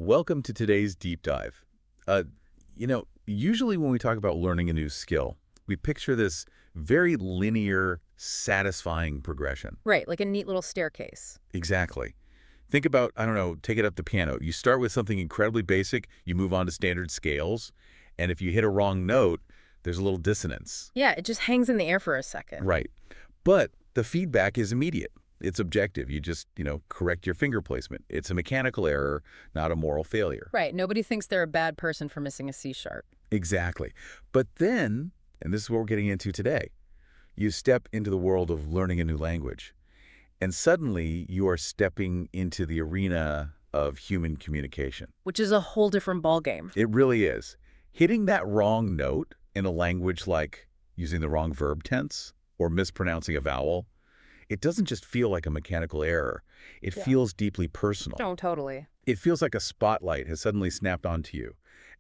Welcome to today's deep dive. Usually when we talk about learning a new skill, we picture this very linear, satisfying progression. Right, like a neat little staircase. Exactly. Think about, I don't know, take it up the piano. You start with something incredibly basic, you move on to standard scales, and if you hit a wrong note, there's a little dissonance. Yeah, it just hangs in the air for a second. Right. But the feedback is immediate. It's objective. You just, correct your finger placement. It's a mechanical error, not a moral failure. Right, nobody thinks they're a bad person for missing a C sharp. Exactly. But then, and this is what we're getting into today, you step into the world of learning a new language. And suddenly you are stepping into the arena of human communication. Which is a whole different ballgame. It really is. Hitting that wrong note in a language like using the wrong verb tense or mispronouncing a vowel, it doesn't just feel like a mechanical error. It feels deeply personal. Oh, totally. It feels like a spotlight has suddenly snapped onto you.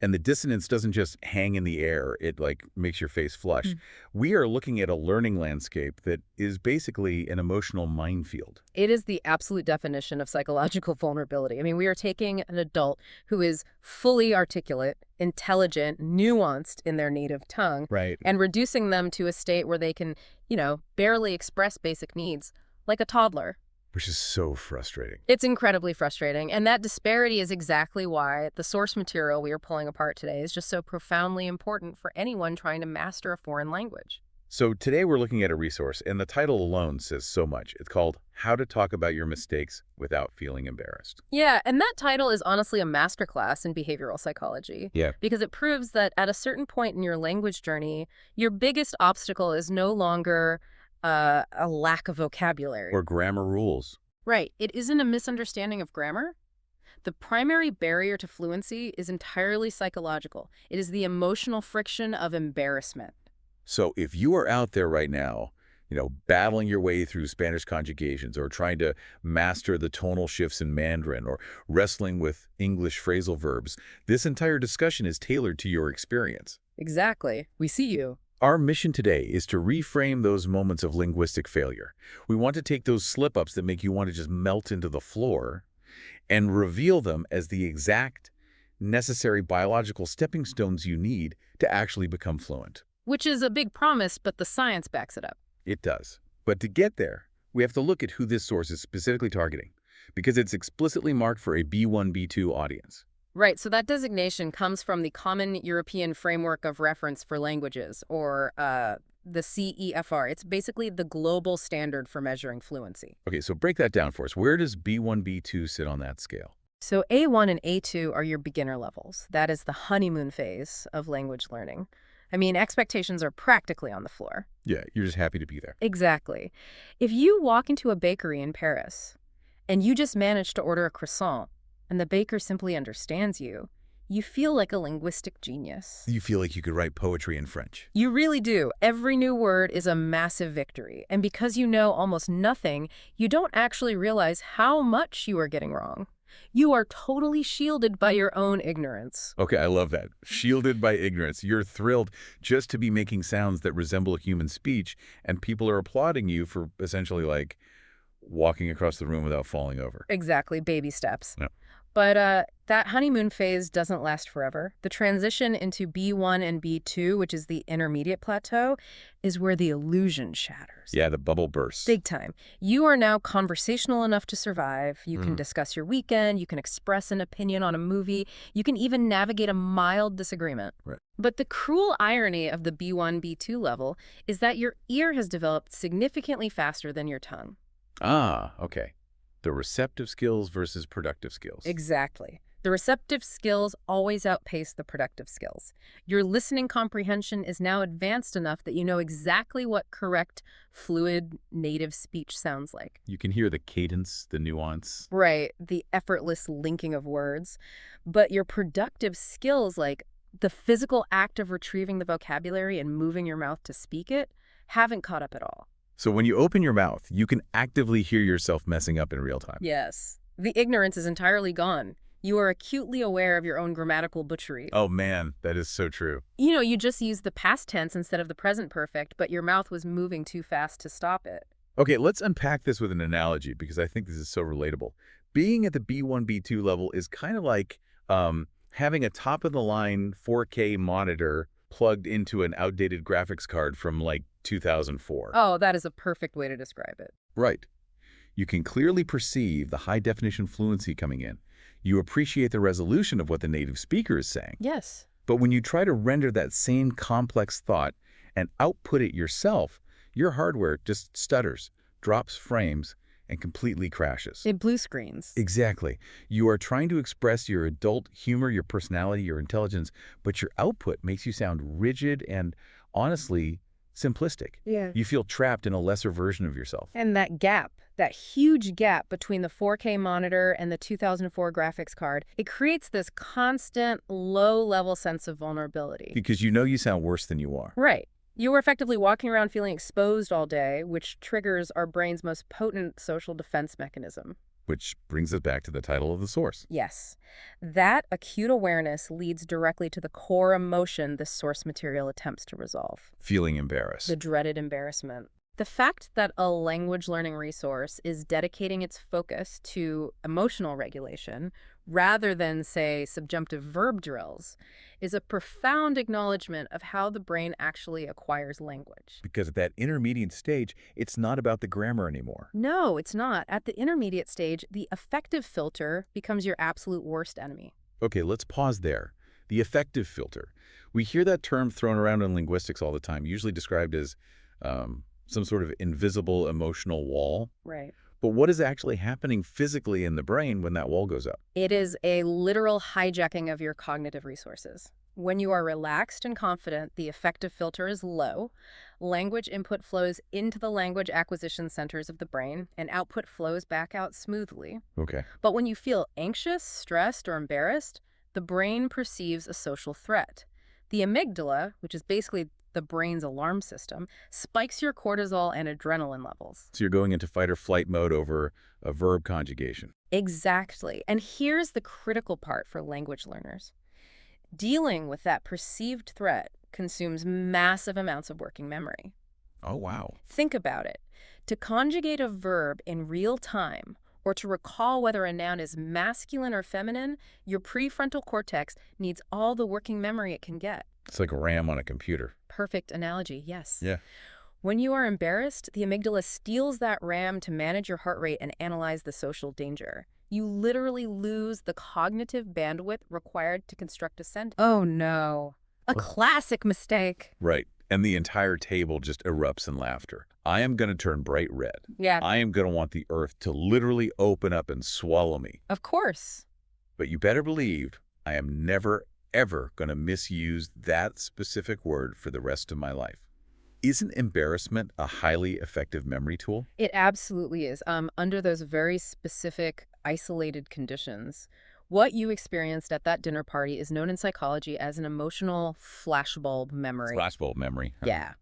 And the dissonance doesn't just hang in the air. It makes your face flush. We are looking at a learning landscape that is basically an emotional minefield. It is the absolute definition of psychological vulnerability. I mean, we are taking an adult who is fully articulate, intelligent, nuanced in their native tongue, Right. and reducing them to a state where they can, barely express basic needs, like a toddler. Which is so frustrating. It's incredibly frustrating, and that disparity is exactly why the source material we are pulling apart today is just so profoundly important for anyone trying to master a foreign language. So today we're looking at a resource, and the title alone says so much. It's called How to Talk About Your Mistakes Without Feeling Embarrassed. Yeah, and that title is honestly a masterclass in behavioral psychology. Yeah. Because it proves that at a certain point in your language journey, your biggest obstacle is no longer a lack of vocabulary. Or grammar rules. Right. It isn't a misunderstanding of grammar. The primary barrier to fluency is entirely psychological. It is the emotional friction of embarrassment. So if you are out there right now, battling your way through Spanish conjugations or trying to master the tonal shifts in Mandarin or wrestling with English phrasal verbs, this entire discussion is tailored to your experience. Exactly. We see you. Our mission today is to reframe those moments of linguistic failure. We want to take those slip-ups that make you want to just melt into the floor and reveal them as the exact necessary biological stepping stones you need to actually become fluent. Which is a big promise, but the science backs it up. It does. But to get there, we have to look at who this source is specifically targeting, because it's explicitly marked for a B1-B2 audience. Right, so that designation comes from the Common European Framework of Reference for Languages, or the CEFR. It's basically the global standard for measuring fluency. Okay, so break that down for us. Where does B1-B2 sit on that scale? So A1 and A2 are your beginner levels. That is the honeymoon phase of language learning. I mean, expectations are practically on the floor. Yeah, you're just happy to be there. Exactly. If you walk into a bakery in Paris and you just manage to order a croissant and the baker simply understands you, you feel like a linguistic genius. You feel like you could write poetry in French. You really do. Every new word is a massive victory. And because you know almost nothing, you don't actually realize how much you are getting wrong. You are totally shielded by your own ignorance. Okay, I love that. Shielded by ignorance. You're thrilled just to be making sounds that resemble human speech, and people are applauding you for essentially walking across the room without falling over. Exactly, baby steps. Yeah. But that honeymoon phase doesn't last forever. The transition into B1 and B2, which is the intermediate plateau, is where the illusion shatters. Yeah, the bubble bursts. Big time. You are now conversational enough to survive. You can discuss your weekend. You can express an opinion on a movie. You can even navigate a mild disagreement. Right. But the cruel irony of the B1, B2 level is that your ear has developed significantly faster than your tongue. Ah, okay. The receptive skills versus productive skills. Exactly. The receptive skills always outpace the productive skills. Your listening comprehension is now advanced enough that you know exactly what correct, fluid, native speech sounds like. You can hear the cadence, the nuance. Right, the effortless linking of words. But your productive skills, like the physical act of retrieving the vocabulary and moving your mouth to speak it, haven't caught up at all. So when you open your mouth, you can actively hear yourself messing up in real time. Yes. The ignorance is entirely gone. You are acutely aware of your own grammatical butchery. Oh man, that is so true. You just used the past tense instead of the present perfect, but your mouth was moving too fast to stop it. Okay, let's unpack this with an analogy because I think this is so relatable. Being at the B1, B2 level is kind of like Having a top-of-the-line 4K monitor plugged into an outdated graphics card from, like, 2004. Oh, that is a perfect way to describe it. Right. You can clearly perceive the high-definition fluency coming in. You appreciate the resolution of what the native speaker is saying. Yes. But when you try to render that same complex thought and output it yourself, your hardware just stutters, drops frames, and completely crashes. It blue screens. Exactly. You are trying to express your adult humor, your personality, your intelligence, but your output makes you sound rigid and, honestly, simplistic. Yeah. You feel trapped in a lesser version of yourself. And that gap, that huge gap between the 4K monitor and the 2004 graphics card, it creates this constant, low-level sense of vulnerability. Because you know you sound worse than you are. Right. You are effectively walking around feeling exposed all day, which triggers our brain's most potent social defense mechanism. Which brings us back to the title of the source. Yes. That acute awareness leads directly to the core emotion this source material attempts to resolve. Feeling embarrassed. The dreaded embarrassment. The fact that a language learning resource is dedicating its focus to emotional regulation rather than, say, subjunctive verb drills is a profound acknowledgement of how the brain actually acquires language. Because at that intermediate stage, it's not about the grammar anymore. No, it's not. At the intermediate stage, the affective filter becomes your absolute worst enemy. Okay, let's pause there. The affective filter. We hear that term thrown around in linguistics all the time, usually described as some sort of invisible emotional wall. Right. But what is actually happening physically in the brain when that wall goes up? It is a literal hijacking of your cognitive resources. When you are relaxed and confident, the affective filter is low. Language input flows into the language acquisition centers of the brain, and output flows back out smoothly. Okay. But when you feel anxious, stressed, or embarrassed, the brain perceives a social threat. The amygdala, which is basically the brain's alarm system, spikes your cortisol and adrenaline levels. So you're going into fight or flight mode over a verb conjugation. Exactly. And here's the critical part for language learners. Dealing with that perceived threat consumes massive amounts of working memory. Oh, wow. Think about it. To conjugate a verb in real time, or to recall whether a noun is masculine or feminine, your prefrontal cortex needs all the working memory it can get. It's like RAM on a computer. Perfect analogy, yes. Yeah. When you are embarrassed, the amygdala steals that RAM to manage your heart rate and analyze the social danger. You literally lose the cognitive bandwidth required to construct a sentence. Oh, no. A classic mistake. Right. And the entire table just erupts in laughter. I am going to turn bright red. Yeah. I am going to want the earth to literally open up and swallow me. Of course. But you better believe I am never, ever going to misuse that specific word for the rest of my life. Isn't embarrassment a highly effective memory tool? It absolutely is. Under those very specific, isolated conditions, what you experienced at that dinner party is known in psychology as an emotional flashbulb memory. Flashbulb memory. Yeah.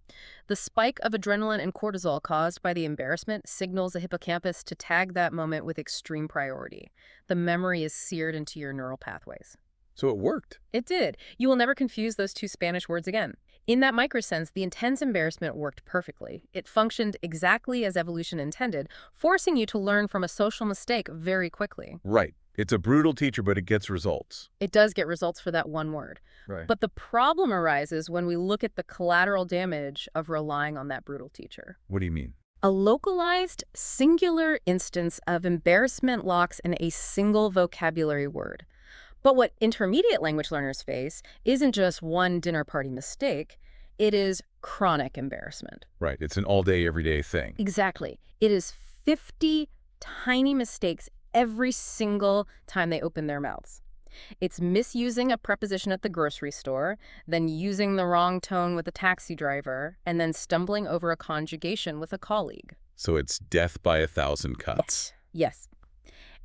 The spike of adrenaline and cortisol caused by the embarrassment signals the hippocampus to tag that moment with extreme priority. The memory is seared into your neural pathways. So it worked. It did. You will never confuse those two Spanish words again. In that microsense, the intense embarrassment worked perfectly. It functioned exactly as evolution intended, forcing you to learn from a social mistake very quickly. Right. It's a brutal teacher, but it gets results. It does get results for that one word. Right. But the problem arises when we look at the collateral damage of relying on that brutal teacher. What do you mean? A localized, singular instance of embarrassment locks in a single vocabulary word. But what intermediate language learners face isn't just one dinner party mistake, it is chronic embarrassment. Right. It's an all-day, everyday thing. Exactly. It is 50 tiny mistakes every single time they open their mouths. It's misusing a preposition at the grocery store, then using the wrong tone with a taxi driver, and then stumbling over a conjugation with a colleague. So it's death by 1,000 cuts. Yes.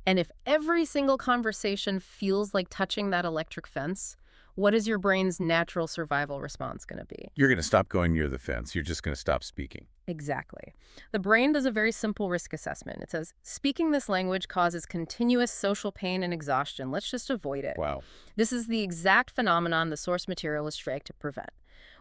And if every single conversation feels like touching that electric fence, what is your brain's natural survival response going to be? You're going to stop going near the fence. You're just going to stop speaking. Exactly. The brain does a very simple risk assessment. It says, speaking this language causes continuous social pain and exhaustion. Let's just avoid it. Wow. This is the exact phenomenon the source material is trying to prevent.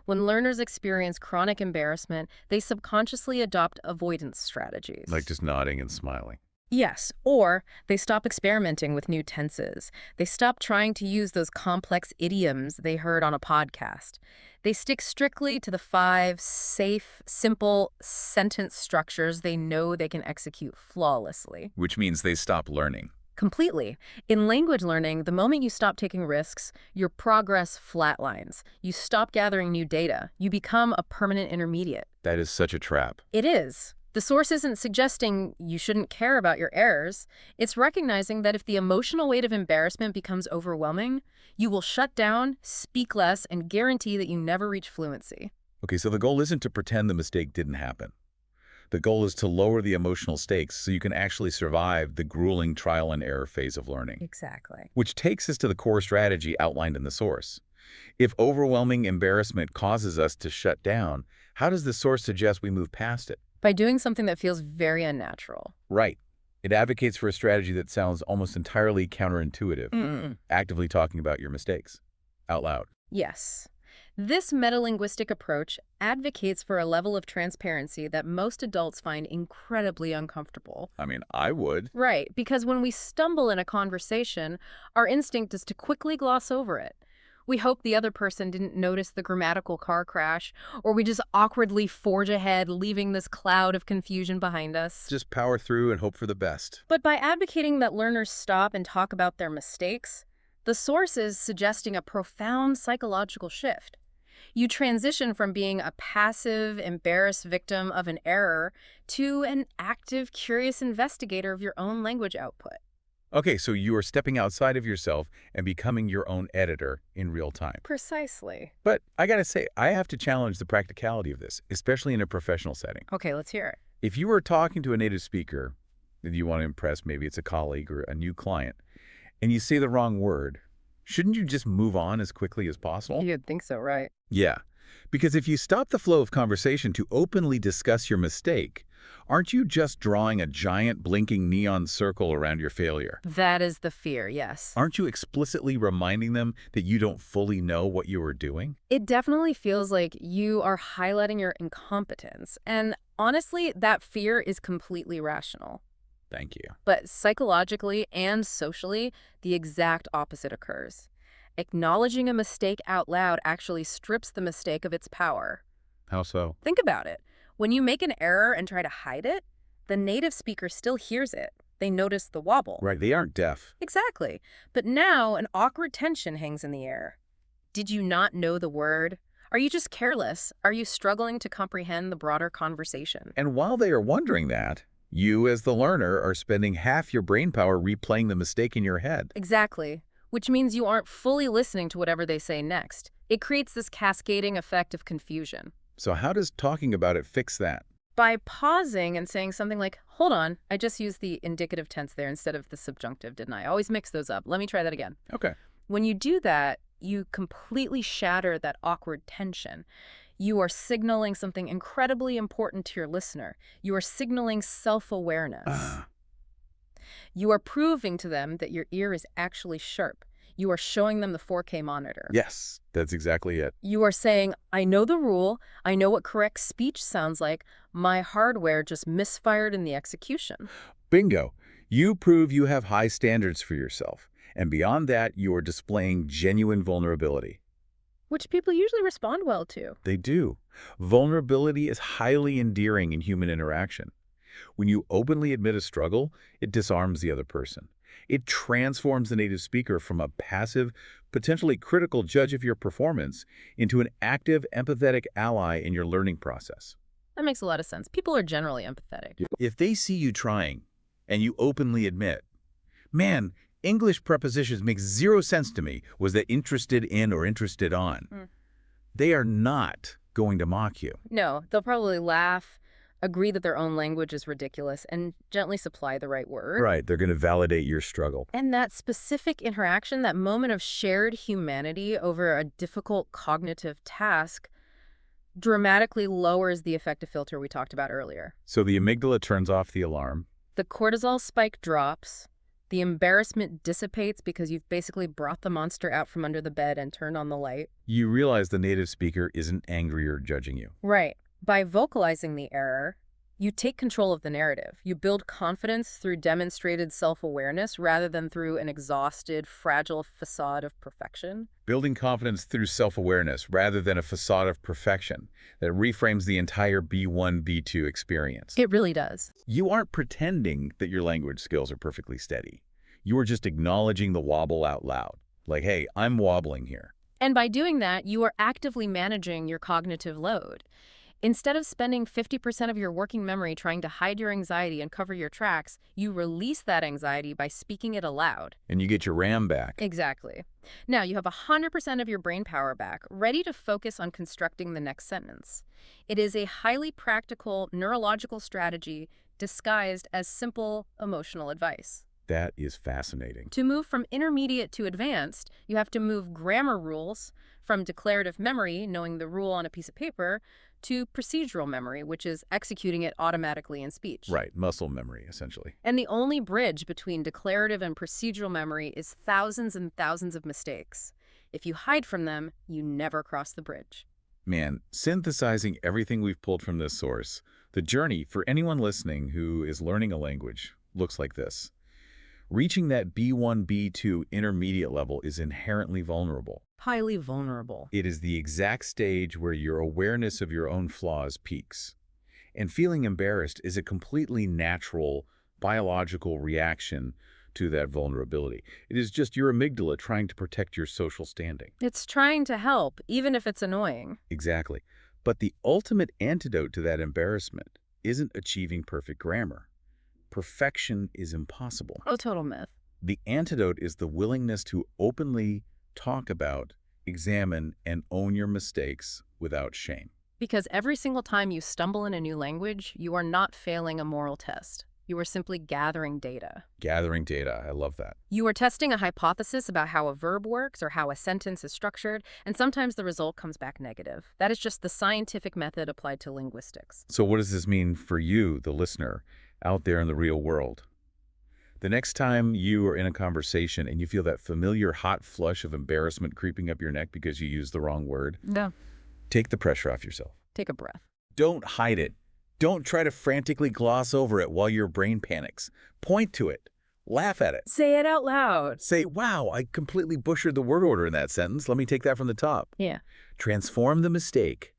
When learners experience chronic embarrassment, they subconsciously adopt avoidance strategies. Like just nodding and smiling. Yes, or they stop experimenting with new tenses. They stop trying to use those complex idioms they heard on a podcast. They stick strictly to the five safe, simple sentence structures they know they can execute flawlessly. Which means they stop learning. Completely. In language learning, the moment you stop taking risks, your progress flatlines. You stop gathering new data. You become a permanent intermediate. That is such a trap. It is. The source isn't suggesting you shouldn't care about your errors. It's recognizing that if the emotional weight of embarrassment becomes overwhelming, you will shut down, speak less, and guarantee that you never reach fluency. Okay, so the goal isn't to pretend the mistake didn't happen. The goal is to lower the emotional stakes so you can actually survive the grueling trial and error phase of learning. Exactly. Which takes us to the core strategy outlined in the source. If overwhelming embarrassment causes us to shut down, how does the source suggest we move past it? By doing something that feels very unnatural. Right. It advocates for a strategy that sounds almost entirely counterintuitive, actively talking about your mistakes out loud. Yes. This metalinguistic approach advocates for a level of transparency that most adults find incredibly uncomfortable. I mean, I would. Right, because when we stumble in a conversation, our instinct is to quickly gloss over it. We hope the other person didn't notice the grammatical car crash, or we just awkwardly forge ahead, leaving this cloud of confusion behind us. Just power through and hope for the best. But by advocating that learners stop and talk about their mistakes, the source is suggesting a profound psychological shift. You transition from being a passive, embarrassed victim of an error to an active, curious investigator of your own language output. Okay, so you are stepping outside of yourself and becoming your own editor in real time. Precisely. But I gotta say, I have to challenge the practicality of this, especially in a professional setting. Okay, let's hear it. If you were talking to a native speaker that you want to impress, maybe it's a colleague or a new client, and you say the wrong word, shouldn't you just move on as quickly as possible? You'd think so, right? Yeah, because if you stop the flow of conversation to openly discuss your mistake, aren't you just drawing a giant blinking neon circle around your failure? That is the fear, yes. Aren't you explicitly reminding them that you don't fully know what you are doing? It definitely feels like you are highlighting your incompetence. And honestly, that fear is completely rational. Thank you. But psychologically and socially, the exact opposite occurs. Acknowledging a mistake out loud actually strips the mistake of its power. How so? Think about it. When you make an error and try to hide it, the native speaker still hears it. They notice the wobble. Right, they aren't deaf. Exactly. But now an awkward tension hangs in the air. Did you not know the word? Are you just careless? Are you struggling to comprehend the broader conversation? And while they are wondering that, you as the learner are spending half your brain power replaying the mistake in your head. Exactly. Which means you aren't fully listening to whatever they say next. It creates this cascading effect of confusion. So how does talking about it fix that? By pausing and saying something like, hold on, I just used the indicative tense there instead of the subjunctive, didn't I? I always mix those up. Let me try that again. Okay. When you do that, you completely shatter that awkward tension. You are signaling something incredibly important to your listener. You are signaling self-awareness. You are proving to them that your ear is actually sharp. You are showing them the 4K monitor. Yes, that's exactly it. You are saying, I know the rule. I know what correct speech sounds like. My hardware just misfired in the execution. Bingo. You prove you have high standards for yourself. And beyond that, you are displaying genuine vulnerability. Which people usually respond well to. They do. Vulnerability is highly endearing in human interaction. When you openly admit a struggle, it disarms the other person. It transforms the native speaker from a passive, potentially critical judge of your performance into an active, empathetic ally in your learning process. That makes a lot of sense. People are generally empathetic. If they see you trying, and you openly admit, man, English prepositions make zero sense to me, was that interested in or interested on, they are not going to mock you. No, they'll probably laugh, agree that their own language is ridiculous, and gently supply the right word. Right, they're going to validate your struggle. And that specific interaction, that moment of shared humanity over a difficult cognitive task, dramatically lowers the affective filter we talked about earlier. So the amygdala turns off the alarm. The cortisol spike drops. The embarrassment dissipates because you've basically brought the monster out from under the bed and turned on the light. You realize the native speaker isn't angry or judging you. Right. By vocalizing the error, You take control of the narrative. You build confidence through demonstrated self-awareness rather than through an exhausted, fragile facade of perfection. Building confidence through self-awareness rather than a facade of perfection that reframes the entire B1-B2 experience. It really does. You aren't pretending that your language skills are perfectly steady. You are just acknowledging the wobble out loud. Like, hey, I'm wobbling here. And by doing that, you are actively managing your cognitive load. Instead of spending 50% of your working memory trying to hide your anxiety and cover your tracks, you release that anxiety by speaking it aloud. And you get your RAM back. Exactly. Now you have 100% of your brain power back, ready to focus on constructing the next sentence. It is a highly practical neurological strategy disguised as simple emotional advice. That is fascinating. To move from intermediate to advanced, you have to move grammar rules from declarative memory, knowing the rule on a piece of paper, to procedural memory, which is executing it automatically in speech. Right, muscle memory, essentially. And the only bridge between declarative and procedural memory is thousands and thousands of mistakes. If you hide from them, you never cross the bridge. Man, synthesizing everything we've pulled from this source, the journey for anyone listening who is learning a language looks like this. Reaching that B1-B2 intermediate level is inherently vulnerable. Highly vulnerable. It is the exact stage where your awareness of your own flaws peaks. And feeling embarrassed is a completely natural, biological reaction to that vulnerability. It is just your amygdala trying to protect your social standing. It's trying to help, even if it's annoying. Exactly. But the ultimate antidote to that embarrassment isn't achieving perfect grammar. Perfection is impossible. A total myth. The antidote is the willingness to openly talk about, examine, and own your mistakes without shame. Because every single time you stumble in a new language, you are not failing a moral test. You are simply gathering data. Gathering data, I love that. You are testing a hypothesis about how a verb works or how a sentence is structured, and sometimes the result comes back negative. That is just the scientific method applied to linguistics. So what does this mean for you, the listener, out there in the real world? The next time you are in a conversation and you feel that familiar hot flush of embarrassment creeping up your neck because you used the wrong word, Yeah. take the pressure off yourself. Take a breath. Don't hide it. Don't try to frantically gloss over it while your brain panics. Point to it. Laugh at it. Say it out loud. Say, wow, I completely butchered the word order in that sentence. Let me take that from the top. Yeah. Transform the mistake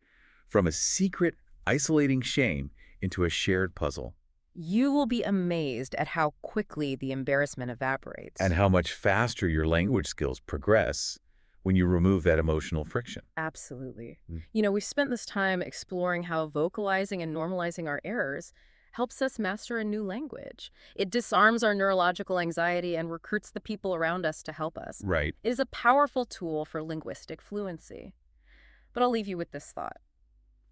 from a secret, isolating shame into a shared puzzle. You will be amazed at how quickly the embarrassment evaporates. And how much faster your language skills progress when you remove that emotional friction. Absolutely. Mm. You know, we've spent this time exploring how vocalizing and normalizing our errors helps us master a new language. It disarms our neurological anxiety and recruits the people around us to help us. Right. It is a powerful tool for linguistic fluency. But I'll leave you with this thought.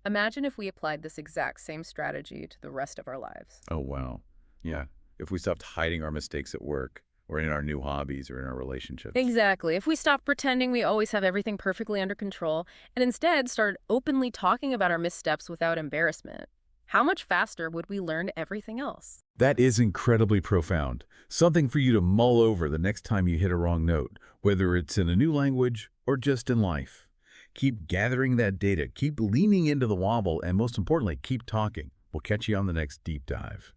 Imagine if we applied this exact same strategy to the rest of our lives. Oh, wow. Yeah. If we stopped hiding our mistakes at work or in our new hobbies or in our relationships. Exactly. If we stopped pretending we always have everything perfectly under control and instead started openly talking about our missteps without embarrassment, how much faster would we learn everything else? That is incredibly profound. Something for you to mull over the next time you hit a wrong note, whether it's in a new language or just in life. Keep gathering that data, keep leaning into the wobble, and most importantly, keep talking. We'll catch you on the next deep dive.